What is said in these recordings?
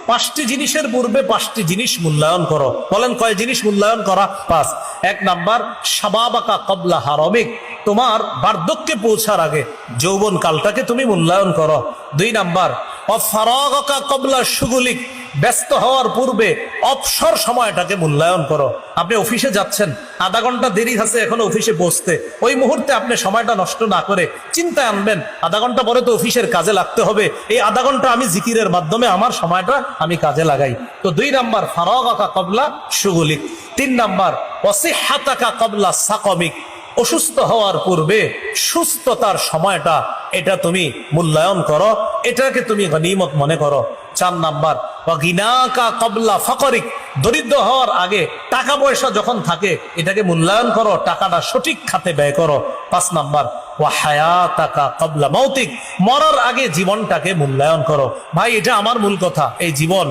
পাঁচটি জিনিসের পূর্বে পাঁচটি জিনিস মূল্যায়ন করো। বলেন কয় জিনিস মূল্যায়ন করা? পাঁচ। এক নাম্বার, শাবাবাকা কবলা হারমিক, তোমার বার্ধক্যে পৌঁছার আগে যৌবন কালটাকে তুমি মূল্যায়ন করো। দুই নাম্বার, অফারাগাকা কবলা শুগুলিক, ব্যস্ত হওয়ার পূর্বে অবসর সময়টাকে মূল্যায়ন করো। আপনি অফিসে যাচ্ছেন, আধা ঘন্টা দেরি আছে এখনো অফিসে পৌঁছতে, ওই মুহূর্তে আপনি সময়টা নষ্ট না করে চিন্তায় আনবেন আধা ঘন্টা পরে তো অফিসের কাজে লাগতে হবে, এই আধা ঘন্টা আমি জিকিরের মাধ্যমে আমার সময়টা আমি কাজে লাগাই। তো দুই নাম্বার ফারাগাকা কবলা শুগুলিক। তিন নাম্বার, ওয়াসিহাতাকা কবলা সাকমিক, অসুস্থ হওয়ার পূর্বে সুস্থতার সময়টা এটা তুমি মূল্যায়ন করো, এটাকে তুমি গনিমত মনে করো। চার নাম্বার, ওয়াগিনাকা কবলা ফাকরিক, দরিদ্র হওয়ার আগে টাকা পয়সা যখন থাকে এটাকে মূল্যায়ন করো, টাকাটা সঠিক খাতে ব্যয় করো। পাঁচ নাম্বার, ওয়াহায়াতাকা কবলা মৌতিক, মরার আগে জীবনটাকে মূল্যায়ন করো। ভাই এটা আমার মূল কথা, এই জীবন,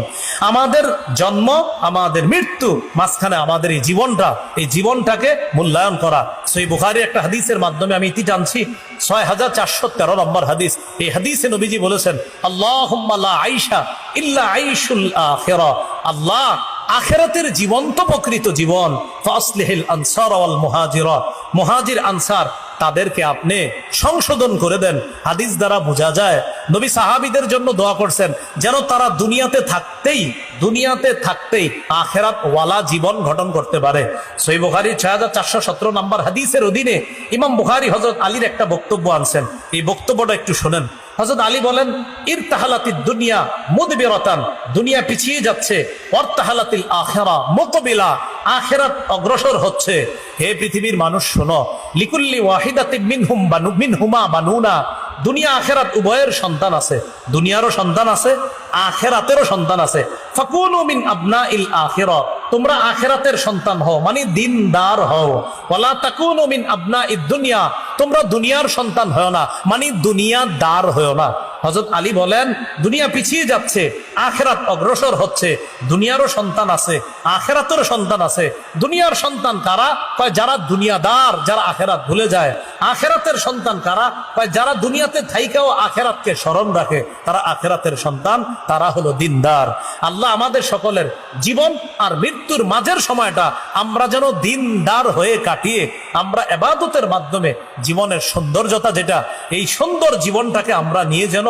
আমাদের জন্ম আমাদের মৃত্যু, মাঝখানে আমাদের এই জীবনটা, এই জীবনটাকে মূল্যায়ন করা। সহিহ বুখারীর একটা হাদিসের মাধ্যমে আমি ইতি টানছি, 6413 নম্বর হাদিস। এই হাদিসে নবীজি বলেছেন, আল্লাহুম্মা লা আইশা ইল্লা আইশুল আখিরাহ, আল্লাহ আখিরাতের জীবন তো প্রকৃত জীবন, ফাসলিহিল আনসার ওয়াল মুহাজিরা, মুহাজির আনসার তাদেরকে আপনি সংশোধন করে দেন। হাদিস দ্বারা বোঝা যায় নবী সাহাবীদের জন্য দোয়া করছেন যেন তারা দুনিয়াতে থাকতেই আখিরাত ওয়ালা জীবন গঠন করতে পারে। সহিহ বুখারীর 6417 নম্বর হাদিসের অধীনে ইমাম বুখারী হযরত আলীর একটা বক্তব্য আনছেন, এই বক্তব্যটা একটু শোনেন। হযরত আলী বলেন, ইরতাহালাতিদ দুনিয়া মুদবিরাতান, দুনিয়া পিছিয়ে যাচ্ছে, ওয়ারতাহালাতিল আখিরা মুকবিলা, আখিরাত অগ্রসর হচ্ছে। হে পৃথিবীর মানুষ শোনো, লিকুল্লি ওয়াহিদাতিন মিনহুমা বানুনা, দুনিয়া আখিরাত উভয়ের সন্তান আছে, দুনিয়ারও সন্তান আছে, আখিরাতেরও সন্তান আছে। ফাকুনু মিন আবনাইল আখিরা, তোমরা আখিরাতের সন্তান হও, মানে দিনদার হও। ওয়ালা তাকুনু মিন আবনাইদ দুনিয়া, তোমরা দুনিয়ার সন্তান হয় না, মানে দুনিয়াদার হয় না। হযরত আলী বলেন, দুনিয়া পিছিয়ে যাচ্ছে, আখিরাত অগ্রসর হচ্ছে, দুনিয়ারও সন্তান আছে, আখিরাতেরও সন্তান আছে। দুনিয়ার সন্তান কারা? কয় যারা দুনিয়াদার, যারা আখিরাত ভুলে যায়। আখিরাতের সন্তান কারা? কয় যারা দুনিয়াতে থাইকাও আখিরাতকে স্মরণ রাখে, তারা আখিরাতের সন্তান, তারা হলো দিনদার। আল্লাহ আমাদের সকলের জীবন আর মৃত্যুর মাঝের সময়টা আমরা যেন দিনদার হয়ে কাটিয়ে আমরা ইবাদতের মাধ্যমে জীবনের সৌন্দর্যতা যেটা, এই সুন্দর জীবনটাকে আমরা নিয়ে যেন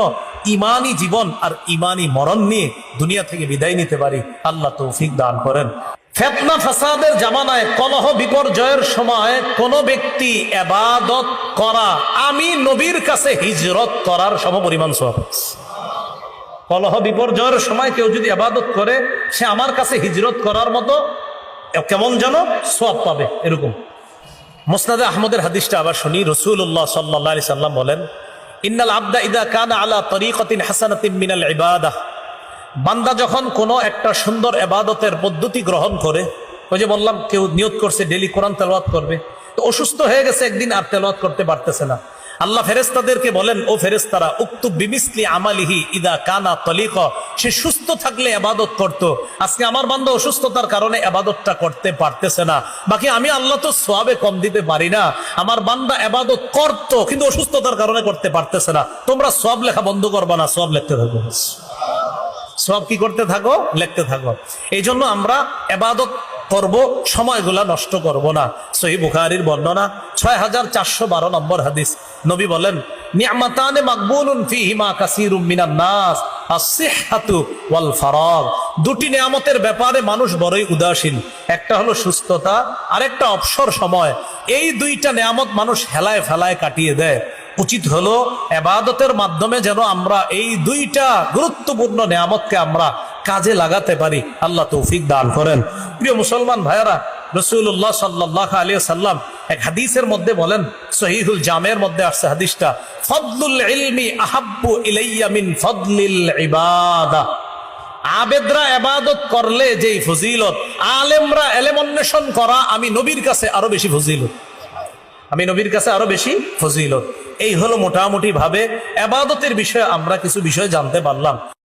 ইমানি জীবন আর ইমানি মরণ নিয়ে দুনিয়া থেকে বিদায় নিতে পারি। আল্লাহ তৌফিক দান করেন। ফিতনা ফাসাদের জামানায়, কলহ বিপর্যয়ের সময় কোন ব্যক্তি ইবাদত করা আমি নবীর কাছে হিজরত করার সমপরিমাণ সওয়াব। কলহ বিপর্যয়ের সময় কেউ যদি ইবাদত করে, সে আমার কাছে হিজরত করার মতো কেমন যেন সওয়াব পাবে, এরকম। মুসনাদে আহমদের হাদিসটা আবার শুনি। রাসূলুল্লাহ সাল্লাল্লাহু আলাইহি সাল্লাম বলেন, ইন্নাল আবদা ইযা কানা আলা তরিকাতিন হাসানাতিন মিনাল ইবাদাহ, বান্দা যখন কোনো একটা সুন্দর ইবাদতের পদ্ধতি গ্রহণ করে, ওই যে বললাম কেউ নিয়ত করছে ডেইলি কোরআন তেলাওয়াত করবে, তো অসুস্থ হয়ে গেছে একদিন, আর তেলাওয়াত করতে পারতেছে না। আল্লাহ ফেরেশতাদেরকে বলেন, ও ফেরেশতারা, উক্তুব বিমিসলি আমালিহি ইদা কানা তলিকা, সে সুস্থ থাকলে ইবাদত করত, আজকে আমার বান্দা অসুস্থতার কারণে ইবাদতটা করতে পারতেছে না, বাকি আমি আল্লাহ তো সওয়াবে কম দিতে পারি না, আমার বান্দা ইবাদত করত কিন্তু অসুস্থতার কারণে করতে পারতেছে না। তোমরা সওয়াব লেখা বন্ধ করবা না, সওয়াব লিখতে থাকো, সওয়াব কি করতে থাকো? লিখতে থাকো। এই জন্য আমরা ইবাদত করব, সময়গুলা নষ্ট করব না। সহিহ বুখারীর বর্ণনা 6412 নম্বর হাদিস। নবী বলেন, নি'মাতানে মাকবুলুন ফীহিমা কাসীরুম মিনান নাস, আস-সিহহাতু ওয়াল ফারাগ, দুটি নিয়ামতের ব্যাপারে মানুষ বড়ই উদাসীন, একটা হলো সুস্থতা, আরেকটা অবসর সময়। এই দুইটা নিয়ামত মানুষ হেলায় ফেলায় কাটিয়ে দেয়। উচিত হলো ইবাদতের মাধ্যমে যেন আমরা এই দুইটা গুরুত্বপূর্ণ নিয়ামতকে আমরা কাজে লাগাতে পারি। আল্লাহ তৌফিক দান করেন। প্রিয় মুসলমান ভাইয়েরা, রাসূলুল্লাহ সাল্লাল্লাহু আলাইহি সাল্লাম এক হাদিসের মধ্যে বলেন, সহিহুল জামের মধ্যে আসছে হাদিসটা, ফাদলুল ইলমি আহাব্বু ইলাইয়া মিন ফাদলিল ইবাদা, আবেদরা ইবাদত করলে যেই ফজিলত, আলেমরা ইলম অন্বেষণ করা আমি নবীর কাছে আরো বেশি ফজিলত, আমি নবীর কাছে আরো বেশি ফজিলত। এই হলো মোটামুটি ভাবে ইবাদতের বিষয়ে আমরা কিছু বিষয় জানতে পারলাম।